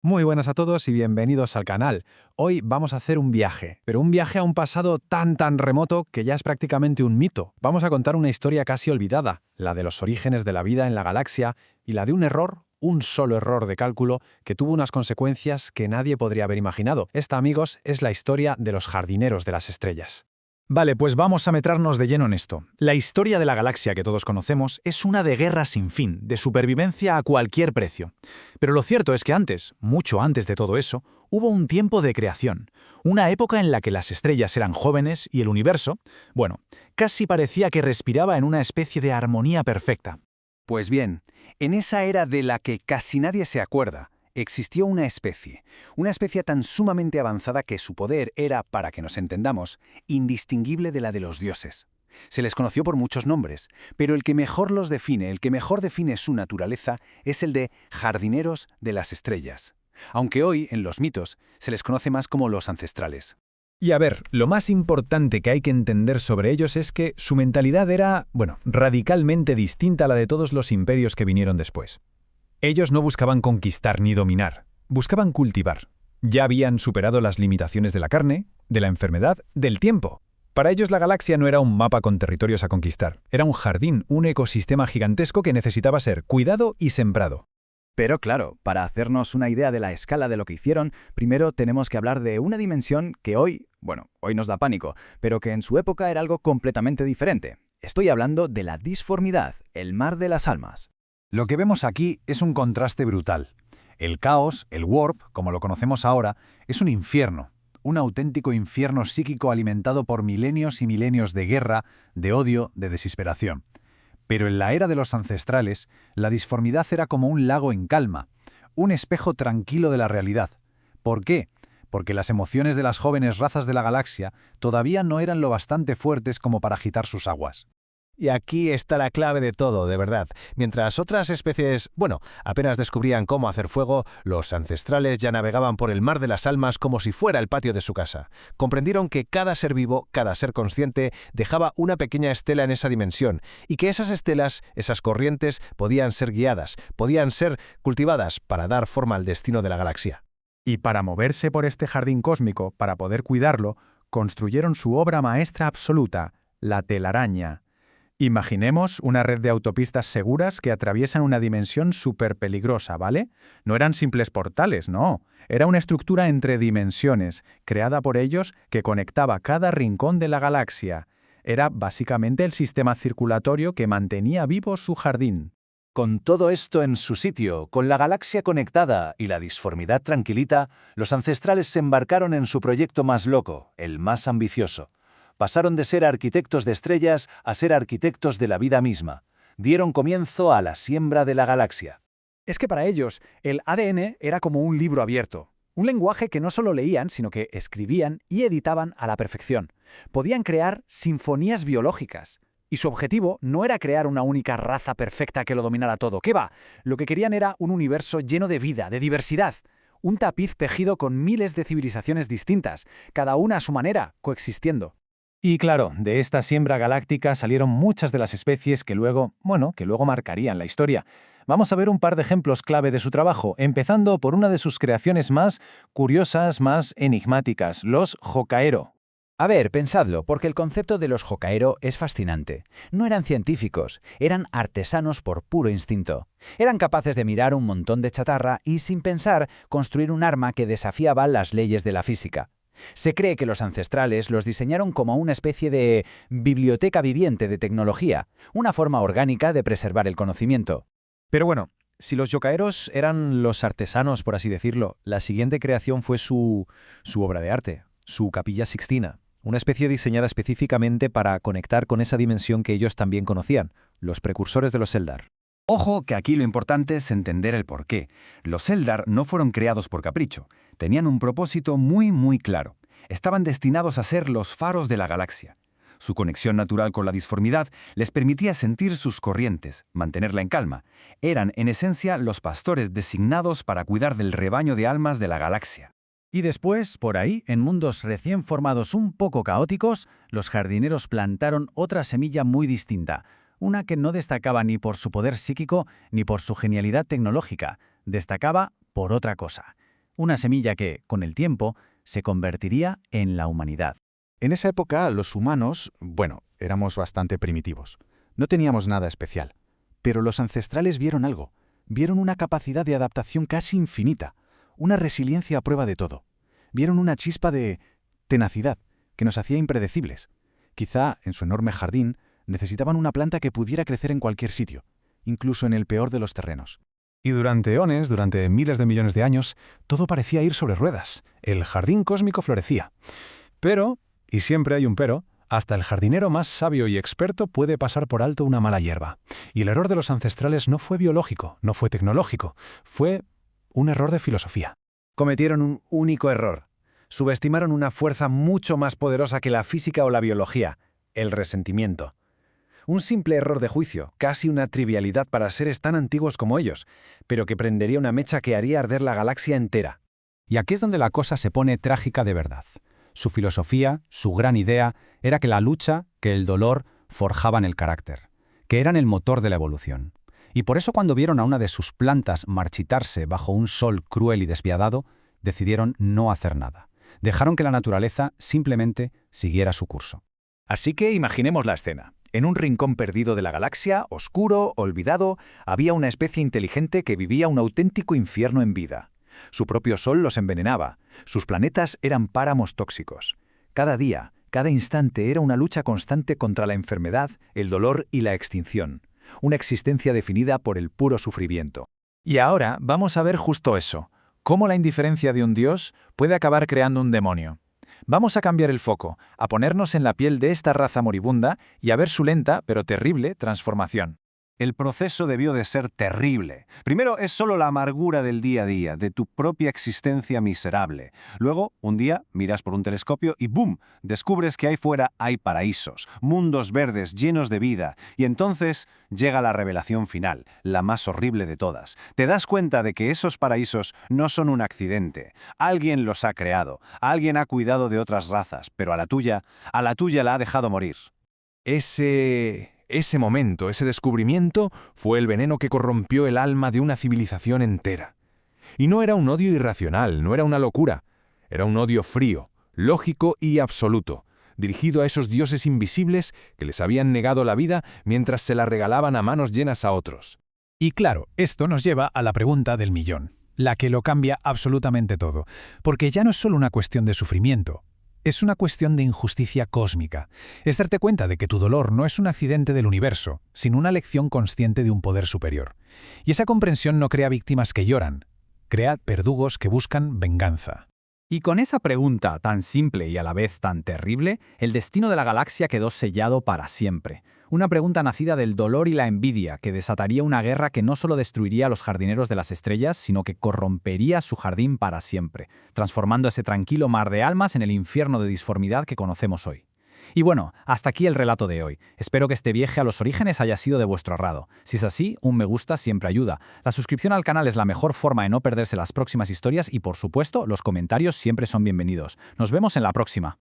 Muy buenas a todos y bienvenidos al canal. Hoy vamos a hacer un viaje, pero un viaje a un pasado tan remoto que ya es prácticamente un mito. Vamos a contar una historia casi olvidada, la de los orígenes de la vida en la galaxia y la de un error, un solo error de cálculo que tuvo unas consecuencias que nadie podría haber imaginado. Esta, amigos, es la historia de los jardineros de las estrellas. Vale, pues vamos a meternos de lleno en esto. La historia de la galaxia que todos conocemos es una de guerra sin fin, de supervivencia a cualquier precio. Pero lo cierto es que antes, mucho antes de todo eso, hubo un tiempo de creación, una época en la que las estrellas eran jóvenes y el universo, bueno, casi parecía que respiraba en una especie de armonía perfecta. Pues bien, en esa era de la que casi nadie se acuerda, existió una especie tan sumamente avanzada que su poder era, para que nos entendamos, indistinguible de la de los dioses. Se les conoció por muchos nombres, pero el que mejor los define, el que mejor define su naturaleza, es el de jardineros de las estrellas. Aunque hoy, en los mitos, se les conoce más como los ancestrales. Y a ver, lo más importante que hay que entender sobre ellos es que su mentalidad era, radicalmente distinta a la de todos los imperios que vinieron después. Ellos no buscaban conquistar ni dominar, buscaban cultivar. Ya habían superado las limitaciones de la carne, de la enfermedad, del tiempo. Para ellos la galaxia no era un mapa con territorios a conquistar, era un jardín, un ecosistema gigantesco que necesitaba ser cuidado y sembrado. Pero claro, para hacernos una idea de la escala de lo que hicieron, primero tenemos que hablar de una dimensión que hoy nos da pánico, pero que en su época era algo completamente diferente. Estoy hablando de la disformidad, el mar de las almas. Lo que vemos aquí es un contraste brutal. El caos, el warp, como lo conocemos ahora, es un infierno, un auténtico infierno psíquico alimentado por milenios y milenios de guerra, de odio, de desesperación. Pero en la era de los ancestrales, la disformidad era como un lago en calma, un espejo tranquilo de la realidad. ¿Por qué? Porque las emociones de las jóvenes razas de la galaxia todavía no eran lo bastante fuertes como para agitar sus aguas. Y aquí está la clave de todo, de verdad. Mientras otras especies, apenas descubrían cómo hacer fuego, los ancestrales ya navegaban por el mar de las almas como si fuera el patio de su casa. Comprendieron que cada ser vivo, cada ser consciente, dejaba una pequeña estela en esa dimensión, y que esas estelas, esas corrientes, podían ser guiadas, podían ser cultivadas para dar forma al destino de la galaxia. Y para moverse por este jardín cósmico, para poder cuidarlo, construyeron su obra maestra absoluta, la telaraña. Imaginemos una red de autopistas seguras que atraviesan una dimensión súper peligrosa, ¿vale? No eran simples portales, no. Era una estructura entre dimensiones, creada por ellos, que conectaba cada rincón de la galaxia. Era básicamente el sistema circulatorio que mantenía vivo su jardín. Con todo esto en su sitio, con la galaxia conectada y la disformidad tranquilita, los ancestrales se embarcaron en su proyecto más loco, el más ambicioso. Pasaron de ser arquitectos de estrellas a ser arquitectos de la vida misma. Dieron comienzo a la siembra de la galaxia. Es que para ellos, el ADN era como un libro abierto. Un lenguaje que no solo leían, sino que escribían y editaban a la perfección. Podían crear sinfonías biológicas. Y su objetivo no era crear una única raza perfecta que lo dominara todo. ¿Qué va? Lo que querían era un universo lleno de vida, de diversidad. Un tapiz tejido con miles de civilizaciones distintas, cada una a su manera, coexistiendo. Y claro, de esta siembra galáctica salieron muchas de las especies que luego marcarían la historia. Vamos a ver un par de ejemplos clave de su trabajo, empezando por una de sus creaciones más curiosas, más enigmáticas, los Jocaero. A ver, pensadlo, porque el concepto de los Jocaero es fascinante. No eran científicos, eran artesanos por puro instinto. Eran capaces de mirar un montón de chatarra y, sin pensar, construir un arma que desafiaba las leyes de la física. Se cree que los ancestrales los diseñaron como una especie de biblioteca viviente de tecnología, una forma orgánica de preservar el conocimiento. Pero si los yocaeros eran los artesanos, por así decirlo, la siguiente creación fue su obra de arte, su Capilla Sixtina, una especie diseñada específicamente para conectar con esa dimensión que ellos también conocían, los precursores de los Eldar. Ojo que aquí lo importante es entender el porqué. Los Eldar no fueron creados por capricho. Tenían un propósito muy claro. Estaban destinados a ser los faros de la galaxia. Su conexión natural con la disformidad les permitía sentir sus corrientes, mantenerla en calma. Eran, en esencia, los pastores designados para cuidar del rebaño de almas de la galaxia. Y después, por ahí, en mundos recién formados un poco caóticos, los jardineros plantaron otra semilla muy distinta, una que no destacaba ni por su poder psíquico ni por su genialidad tecnológica, destacaba por otra cosa. Una semilla que, con el tiempo, se convertiría en la humanidad. En esa época, los humanos, éramos bastante primitivos. No teníamos nada especial. Pero los ancestrales vieron algo. Vieron una capacidad de adaptación casi infinita, una resiliencia a prueba de todo. Vieron una chispa de tenacidad que nos hacía impredecibles. Quizá, en su enorme jardín, necesitaban una planta que pudiera crecer en cualquier sitio, incluso en el peor de los terrenos. Y durante eones, durante miles de millones de años, todo parecía ir sobre ruedas. El jardín cósmico florecía. Pero, y siempre hay un pero, hasta el jardinero más sabio y experto puede pasar por alto una mala hierba. Y el error de los ancestrales no fue biológico, no fue tecnológico, fue un error de filosofía. Cometieron un único error. Subestimaron una fuerza mucho más poderosa que la física o la biología, el resentimiento. Un simple error de juicio, casi una trivialidad para seres tan antiguos como ellos, pero que prendería una mecha que haría arder la galaxia entera. Y aquí es donde la cosa se pone trágica de verdad. Su filosofía, su gran idea, era que la lucha, que el dolor, forjaban el carácter, que eran el motor de la evolución. Y por eso cuando vieron a una de sus plantas marchitarse bajo un sol cruel y despiadado, decidieron no hacer nada. Dejaron que la naturaleza simplemente siguiera su curso. Así que imaginemos la escena. En un rincón perdido de la galaxia, oscuro, olvidado, había una especie inteligente que vivía un auténtico infierno en vida. Su propio sol los envenenaba. Sus planetas eran páramos tóxicos. Cada día, cada instante era una lucha constante contra la enfermedad, el dolor y la extinción. Una existencia definida por el puro sufrimiento. Y ahora vamos a ver justo eso. Cómo la indiferencia de un dios puede acabar creando un demonio. Vamos a cambiar el foco, a ponernos en la piel de esta raza moribunda y a ver su lenta, pero terrible, transformación. El proceso debió de ser terrible. Primero es solo la amargura del día a día, de tu propia existencia miserable. Luego, un día, miras por un telescopio y ¡boom!, descubres que ahí fuera hay paraísos, mundos verdes llenos de vida. Y entonces llega la revelación final, la más horrible de todas. Te das cuenta de que esos paraísos no son un accidente. Alguien los ha creado, alguien ha cuidado de otras razas, pero a la tuya la ha dejado morir. Ese momento, ese descubrimiento, fue el veneno que corrompió el alma de una civilización entera. Y no era un odio irracional, no era una locura. Era un odio frío, lógico y absoluto, dirigido a esos dioses invisibles que les habían negado la vida mientras se la regalaban a manos llenas a otros. Y claro, esto nos lleva a la pregunta del millón, la que lo cambia absolutamente todo, porque ya no es solo una cuestión de sufrimiento. Es una cuestión de injusticia cósmica. Es darte cuenta de que tu dolor no es un accidente del universo, sino una lección consciente de un poder superior. Y esa comprensión no crea víctimas que lloran, crea verdugos que buscan venganza. Y con esa pregunta tan simple y a la vez tan terrible, el destino de la galaxia quedó sellado para siempre. Una pregunta nacida del dolor y la envidia que desataría una guerra que no solo destruiría a los jardineros de las estrellas, sino que corrompería su jardín para siempre, transformando ese tranquilo mar de almas en el infierno de disformidad que conocemos hoy. Y bueno, hasta aquí el relato de hoy. Espero que este viaje a los orígenes haya sido de vuestro agrado. Si es así, un me gusta siempre ayuda. La suscripción al canal es la mejor forma de no perderse las próximas historias y, por supuesto, los comentarios siempre son bienvenidos. Nos vemos en la próxima.